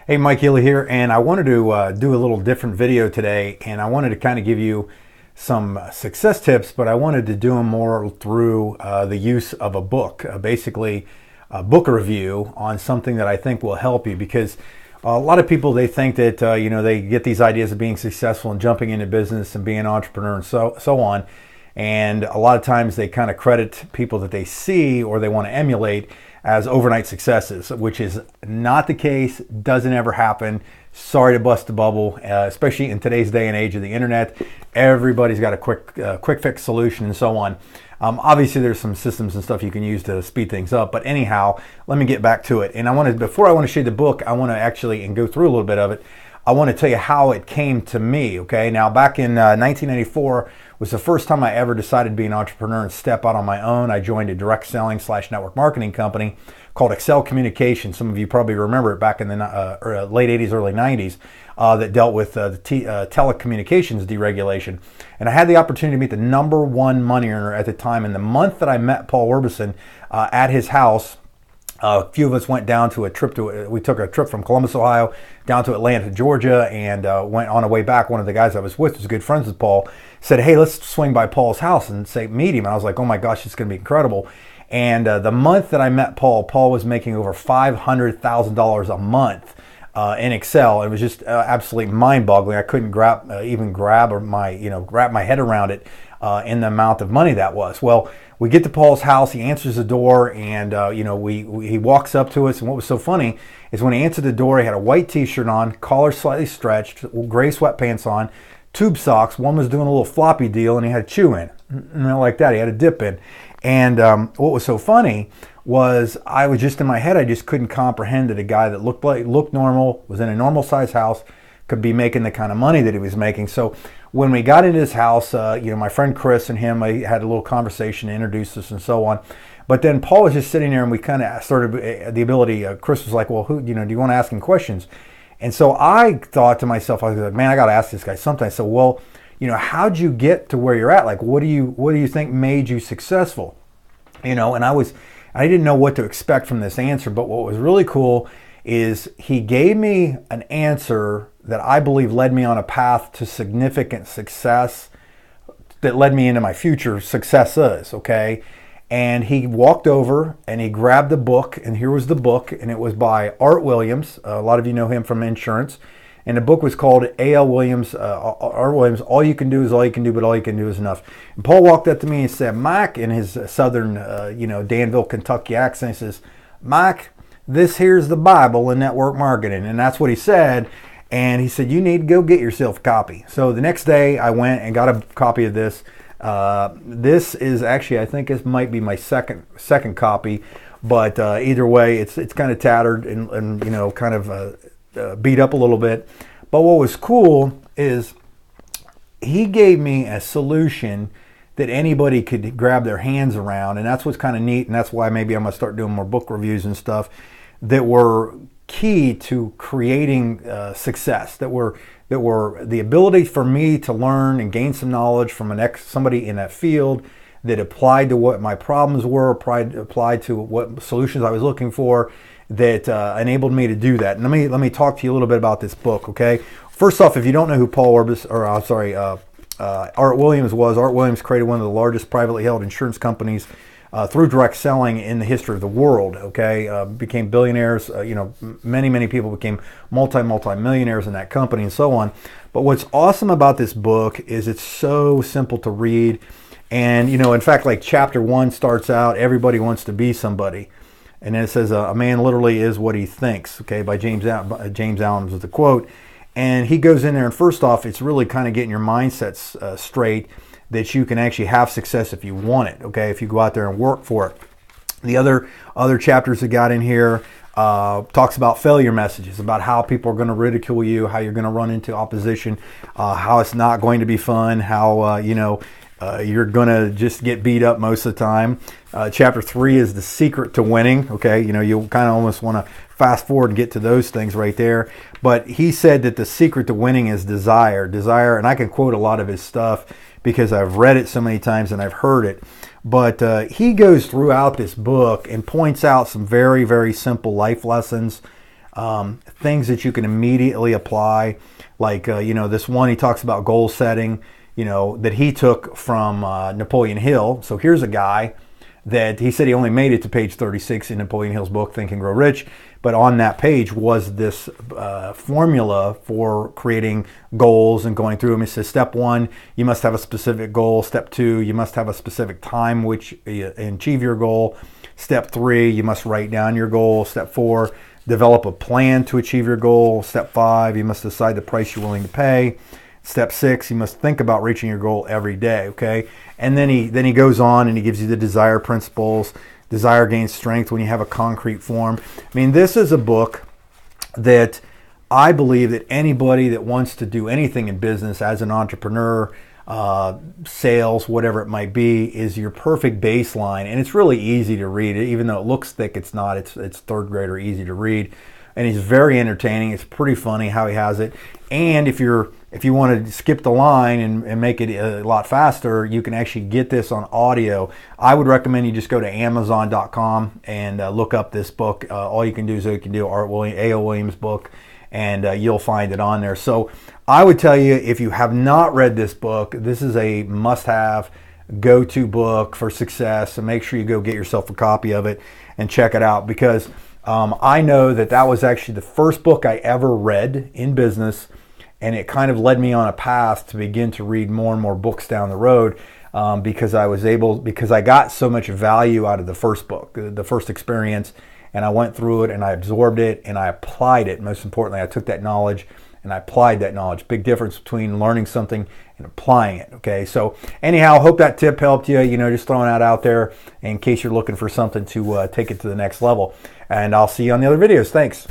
Hey, Mike Healy here, and I wanted to do a little different video today, and I wanted to kind of give you some success tips, but I wanted to do them more through the use of a book, basically a book review on something that I think will help you, because a lot of people, they think that they get these ideas of being successful and jumping into business and being an entrepreneur and so on, and a lot of times they kind of credit people that they see or they want to emulate as overnight successes, which is not the case, doesn't ever happen. Sorry to bust the bubble, especially in today's day and age of the internet. Everybody's got a quick fix solution and so on. Obviously, there's some systems and stuff you can use to speed things up, but anyhow, let me get back to it. And before I want to show you the book, I want to actually, and go through a little bit of it, I want to tell you how it came to me, okay? Now, back in 1994 was the first time I ever decided to be an entrepreneur and step out on my own. I joined a direct selling / network marketing company called Excel Communications. Some of you probably remember it, back in the late 80s, early 90s, that dealt with the telecommunications deregulation. And I had the opportunity to meet the #1 money earner at the time. And the month that I met Paul Orbison at his house, a few of us went down to we took a trip from Columbus, Ohio, down to Atlanta, Georgia, and went on the way back. One of the guys I was with was good friends with Paul, said, hey, let's swing by Paul's house and meet him. And I was like, oh my gosh, it's going to be incredible. And the month that I met Paul was making over $500,000 a month in Excel. It was just absolutely mind-boggling. I couldn't wrap my head around it in the amount of money that was. Well, we get to Paul's house, he answers the door, and he walks up to us. And what was so funny is when he answered the door, he had a white t-shirt on, collar slightly stretched, gray sweatpants on, tube socks. One was doing a little floppy deal, and he had a chew in, like that. He had a dip in. And what was so funny was I was just in my head, I just couldn't comprehend that a guy that looked normal, was in a normal size house, could be making the kind of money that he was making. So when we got into his house, my friend Chris and him, I had a little conversation, introduced us and so on. But then Paul was just sitting there, and we kind of started the ability. Chris was like, well, do you want to ask him questions? And so I thought to myself, I was like, man, I got to ask this guy something. So, well, how'd you get to where you're at? Like, what do you think made you successful? And I didn't know what to expect from this answer, but what was really cool is he gave me an answer that I believe led me on a path to significant success, that led me into my future successes, okay? And he walked over and he grabbed the book, and here was the book, and it was by Art Williams. A lot of you know him from insurance. And the book was called A.L. Williams, Art Williams, All You Can Do Is All You Can Do, But All You Can Do Is Enough. And Paul walked up to me and said, Mike, in his southern, Danville, Kentucky accent, he says, Mike, this here's the Bible in network marketing. And that's what he said. And he said, you need to go get yourself a copy. So the next day I went and got a copy of this. This is actually, I think this might be my second copy. But either way, it's kind of tattered and kind of beat up a little bit. But what was cool is he gave me a solution that anybody could grab their hands around, and that's what's kind of neat, and that's why maybe I'm going to start doing more book reviews and stuff that were key to creating success, that were the ability for me to learn and gain some knowledge from somebody in that field that applied to what my problems were, applied to what solutions I was looking for, that enabled me to do that. And let me talk to you a little bit about this book, okay? First off, if you don't know who Art Williams was, Art Williams created one of the largest privately held insurance companies through direct selling in the history of the world, okay? Became billionaires, many people became multi-millionaires in that company and so on. But what's awesome about this book is it's so simple to read. And, in fact, like chapter 1 starts out, everybody wants to be somebody. And then it says, a man literally is what he thinks, okay, by James Allen was the quote. And he goes in there, and first off, it's really kind of getting your mindsets straight that you can actually have success if you want it, okay, if you go out there and work for it. The other chapters that got in here talks about failure messages, about how people are going to ridicule you, how you're going to run into opposition, how it's not going to be fun, how, you're going to just get beat up most of the time. Chapter 3 is the secret to winning. Okay, you'll kind of almost want to fast forward and get to those things right there. But he said that the secret to winning is desire. And I can quote a lot of his stuff because I've read it so many times and I've heard it. But he goes throughout this book and points out some very, very simple life lessons things that you can immediately apply. Like, this one, he talks about goal setting, that he took from Napoleon Hill. So here's a guy that he said he only made it to page 36 in Napoleon Hill's book, Think and Grow Rich. But on that page was this formula for creating goals and going through them. It says, step 1, you must have a specific goal. Step 2, you must have a specific time which you achieve your goal. Step 3, you must write down your goal. Step 4, develop a plan to achieve your goal. Step 5, you must decide the price you're willing to pay. Step 6, you must think about reaching your goal every day, okay? And then he goes on and he gives you the desire principles. Desire gains strength when you have a concrete form. I mean, this is a book that I believe that anybody that wants to do anything in business as an entrepreneur, sales, whatever it might be, is your perfect baseline. And it's really easy to read. Even though it looks thick, it's not. It's third grader easy to read. And he's very entertaining. It's pretty funny how he has it. And if you want to skip the line and make it a lot faster, you can actually get this on audio. I would recommend you just go to Amazon.com and look up this book. All you can do is A.O. Williams' book, and you'll find it on there. So I would tell you, if you have not read this book, this is a must-have, go-to book for success. And make sure you go get yourself a copy of it and check it out, because I know that was actually the first book I ever read in business, and it kind of led me on a path to begin to read more and more books down the road, because I got so much value out of the first book, the first experience, and I went through it and I absorbed it and I applied it. Most importantly, I took that knowledge and I applied that knowledge. Big difference between learning something and applying it. Okay, so anyhow, hope that tip helped you. Just throwing that out there in case you're looking for something to take it to the next level. And I'll see you on the other videos. Thanks.